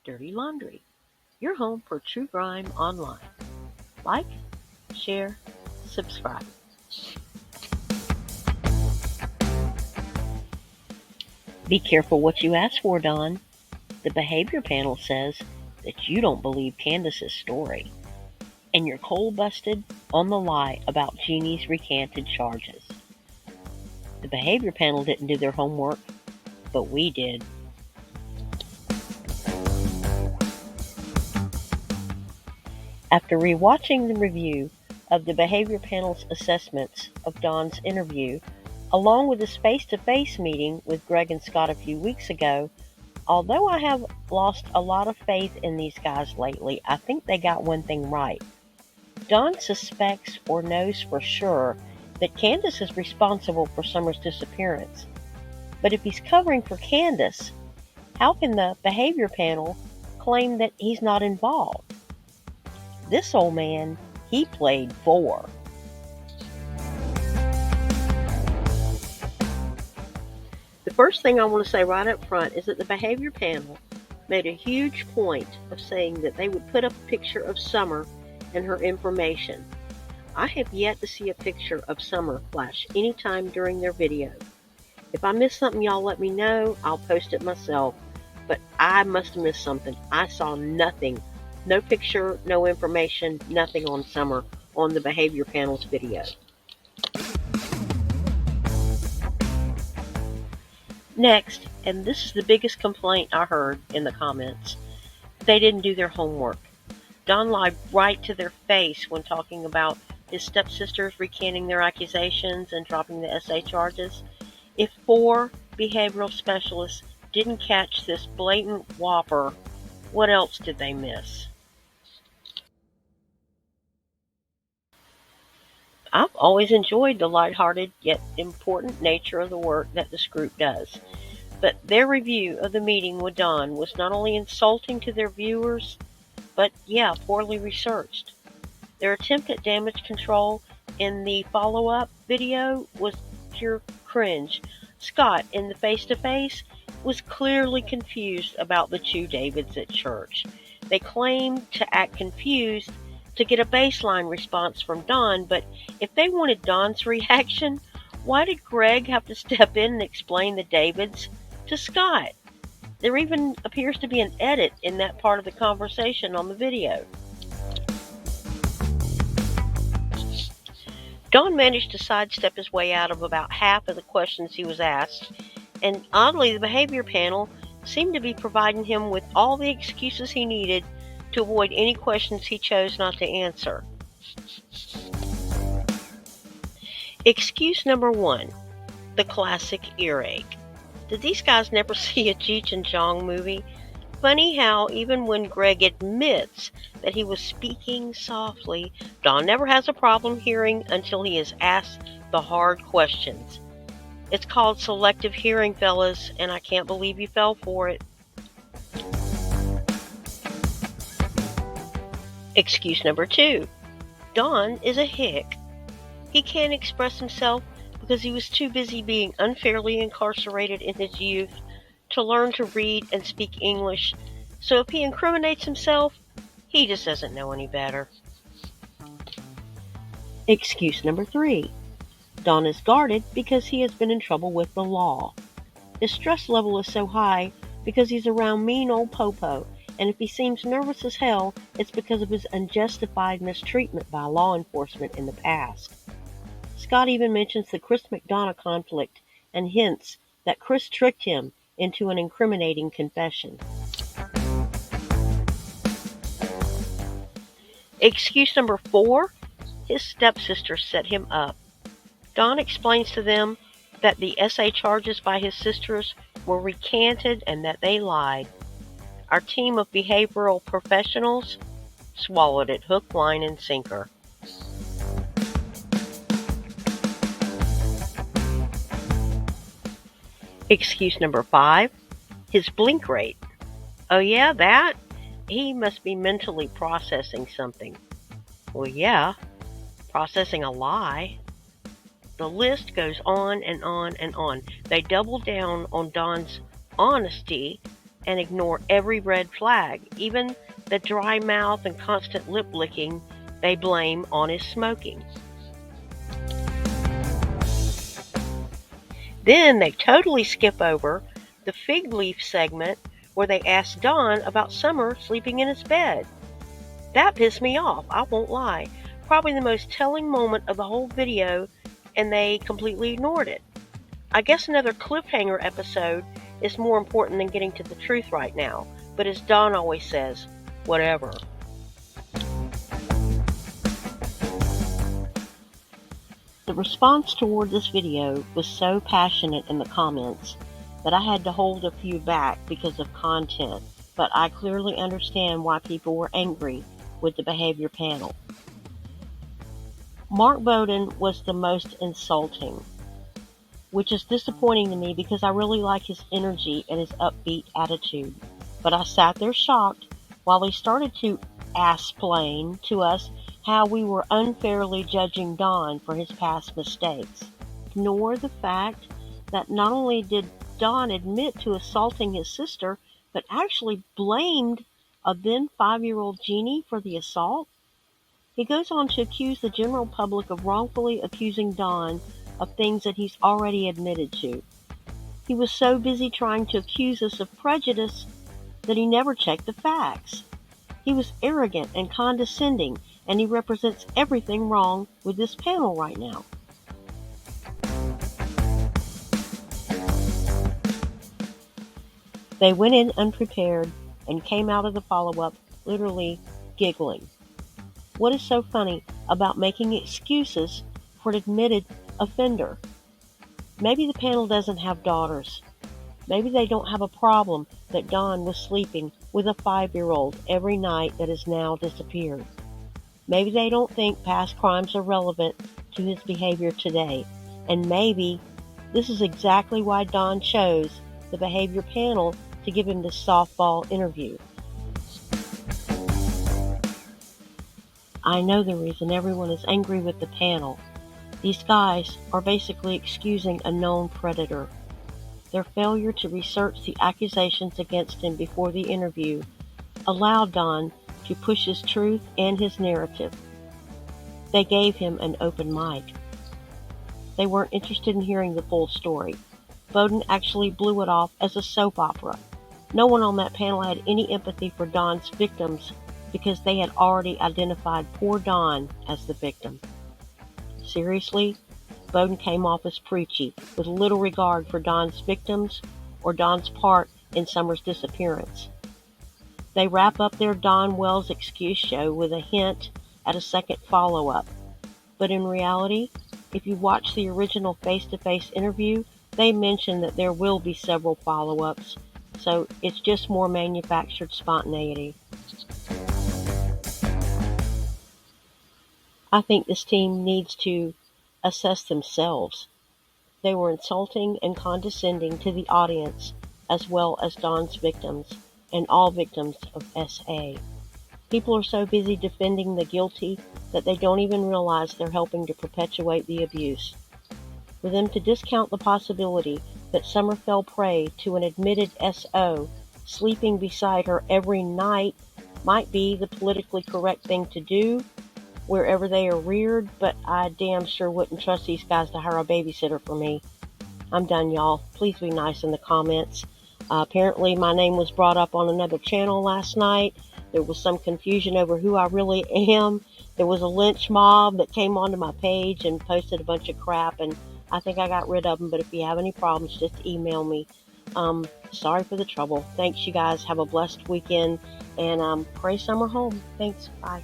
Dirty Laundry, your home for true crime online. Like, share, subscribe. Be careful what you ask for, Don. The behavior panel says that you don't believe Candus's story, and you're cold-busted on the lie about Jeannie's recanted charges. The behavior panel didn't do their homework, but we did. After rewatching the review of the behavior panel's assessments of Don's interview, along with his face-to-face meeting with Greg and Scott a few weeks ago, although I have lost a lot of faith in these guys lately, I think they got one thing right. Don suspects or knows for sure that Candus is responsible for Summer's disappearance. But if he's covering for Candus, how can the behavior panel claim that he's not involved? This old man, he played 4. The first thing I want to say right up front is that the behavior panel made a huge point of saying that they would put up a picture of Summer and her information. I have yet to see a picture of Summer flash anytime during their video. If I missed something, y'all let me know. I'll post it myself. But I must have missed something. I saw nothing. No picture, no information, nothing on Summer on the behavior panel's video. Next, and this is the biggest complaint I heard in the comments, they didn't do their homework. Don lied right to their face when talking about his stepsisters recanting their accusations and dropping the SA charges. If 4 behavioral specialists didn't catch this blatant whopper, what else did they miss? I've always enjoyed the lighthearted yet important nature of the work that this group does. But their review of the meeting with Don was not only insulting to their viewers, but poorly researched. Their attempt at damage control in the follow-up video was pure cringe. Scott, in the face-to-face, was clearly confused about the 2 Davids at church. They claimed to act confused to get a baseline response from Don, but if they wanted Don's reaction, why did Greg have to step in and explain the Davids to Scott? There even appears to be an edit in that part of the conversation on the video. Don managed to sidestep his way out of about half of the questions he was asked, and oddly, the behavior panel seemed to be providing him with all the excuses he needed to avoid any questions he chose not to answer. Excuse number 1, the classic earache. Did these guys never see a Cheech and Chong movie? Funny how even when Greg admits that he was speaking softly, Don never has a problem hearing until he is asked the hard questions. It's called selective hearing, fellas, and I can't believe you fell for it. Excuse number 2. Don is a hick. He can't express himself because he was too busy being unfairly incarcerated in his youth to learn to read and speak English. So if he incriminates himself, he just doesn't know any better. Excuse number 3. Don is guarded because he has been in trouble with the law. His stress level is so high because he's around mean old Popo, and if he seems nervous as hell, it's because of his unjustified mistreatment by law enforcement in the past. Scott even mentions the Chris McDonough conflict and hints that Chris tricked him into an incriminating confession. Excuse number 4, his stepsister set him up. Don explains to them that the SA charges by his sisters were recanted and that they lied. Our team of behavioral professionals swallowed it hook, line, and sinker. Excuse number 5, his blink rate. Oh yeah, that? He must be mentally processing something. Well, yeah, processing a lie. The list goes on and on and on. They double down on Don's honesty and ignore every red flag, even the dry mouth and constant lip licking they blame on his smoking. Then they totally skip over the fig leaf segment where they ask Don about Summer sleeping in his bed. That pissed me off, I won't lie. Probably the most telling moment of the whole video, and they completely ignored it. I guess another cliffhanger episode is more important than getting to the truth right now, but as Don always says, whatever. The response toward this video was so passionate in the comments that I had to hold a few back because of content, but I clearly understand why people were angry with the behavior panel. Mark Bowden was the most insulting, which is disappointing to me because I really like his energy and his upbeat attitude. But I sat there shocked while he started to ass-plain to us how we were unfairly judging Don for his past mistakes. Ignore the fact that not only did Don admit to assaulting his sister, but actually blamed a then 5-year-old Jeannie for the assault. He goes on to accuse the general public of wrongfully accusing Don of things that he's already admitted to. He was so busy trying to accuse us of prejudice that he never checked the facts. He was arrogant and condescending, and he represents everything wrong with this panel right now. They went in unprepared and came out of the follow-up literally giggling. What is so funny about making excuses for an admitted offender? Maybe the panel doesn't have daughters. Maybe they don't have a problem that Don was sleeping with a 5-year-old every night that has now disappeared. Maybe they don't think past crimes are relevant to his behavior today. And maybe this is exactly why Don chose the behavior panel to give him this softball interview. I know the reason everyone is angry with the panel. These guys are basically excusing a known predator. Their failure to research the accusations against him before the interview allowed Don to push his truth and his narrative. They gave him an open mic. They weren't interested in hearing the full story. Bowden actually blew it off as a soap opera. No one on that panel had any empathy for Don's victims because they had already identified poor Don as the victim. Seriously, Bowden came off as preachy, with little regard for Don's victims or Don's part in Summer's disappearance. They wrap up their Don Wells excuse show with a hint at a second follow-up. But in reality, if you watch the original face-to-face interview, they mention that there will be several follow-ups, so it's just more manufactured spontaneity. I think this team needs to assess themselves. They were insulting and condescending to the audience as well as Don's victims and all victims of SA. People are so busy defending the guilty that they don't even realize they're helping to perpetuate the abuse. For them to discount the possibility that Summer fell prey to an admitted SO sleeping beside her every night might be the politically correct thing to do wherever they are reared, but I damn sure wouldn't trust these guys to hire a babysitter for me. I'm done, y'all. Please be nice in the comments. Apparently my name was brought up on another channel last night. There was some confusion over who I really am. There was a lynch mob that came onto my page and posted a bunch of crap, and I think I got rid of them, but if you have any problems, just email me. Sorry for the trouble. Thanks, you guys. Have a blessed weekend, and pray Summer home. Thanks. Bye.